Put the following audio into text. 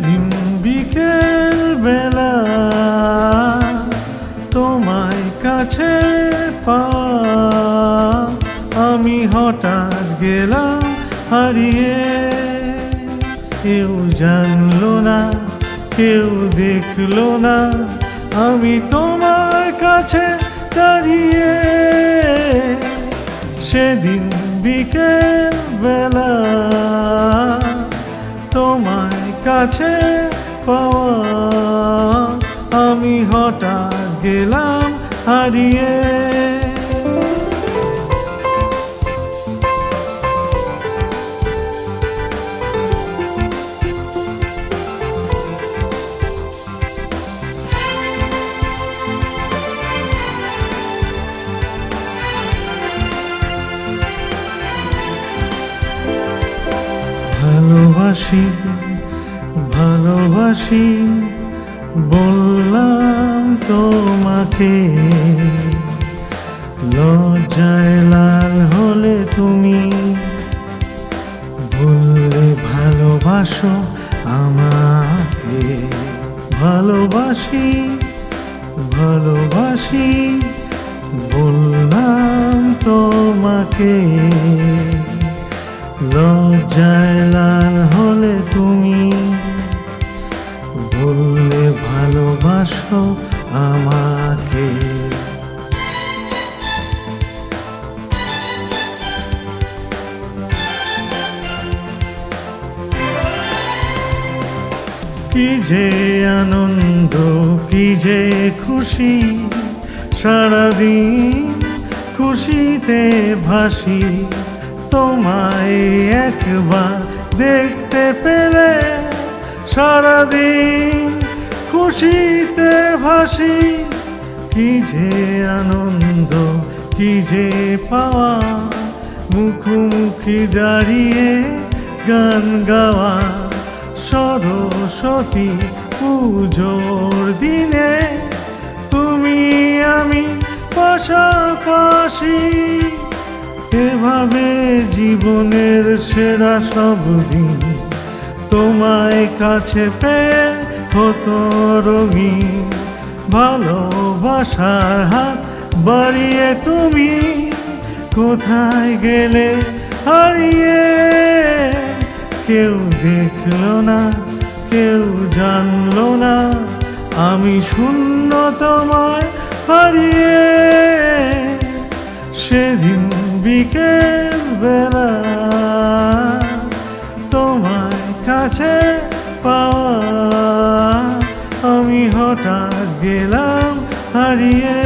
সেদিন বিকেল বেলা তোমায় কাছে পাওয়া, আমি হঠাৎ গেলাম হারিয়ে। কেউ জানলো না, কেউ দেখলো না, আমি তোমার কাছে দাঁড়িয়ে। সেদিন বিকেল বেলা তোমায় কাছে পাওয়া, আমি হঠাৎ গেলাম হারিয়ে। ভালোবাসি ভালোবাসি বললাম তোমাকে, লজ্জায় লাল হলে তুমি, বললে ভালোবাসো আমাকে। ভালোবাসি ভালোবাসি বললাম তোমাকে, লজ্জায় লাল হলে তুমি, বললে ভালোবাসো আমাকে। কি যে আনন্দ, কি যে খুশি, সারাদিন খুশিতে ভাসি। তোমায় একবার দেখতে পেলে সারাদিন খুশিতে ভাসি। কি যে আনন্দ, কি যে পাওয়া, মুখোমুখি দাঁড়িয়ে গান গাওয়া। সরস্বতী পুজোর দিনে তুমি আমি পাশাপাশি, এভাবে জীবনের সেরা সব দিন তোমায় কাছে পেয়ে হতো রঙিন। ভালোবাসার হাত বাড়িয়ে তুমি কোথায় গেলে হারিয়ে। কেউ দেখলো না, কেউ জানলো না, আমি শূন্য তোমায় হারিয়ে। সেদিন বিকেল বেলা তোমায় কাছে পাওয়া, আমি হঠাৎ গেলাম হারিয়ে।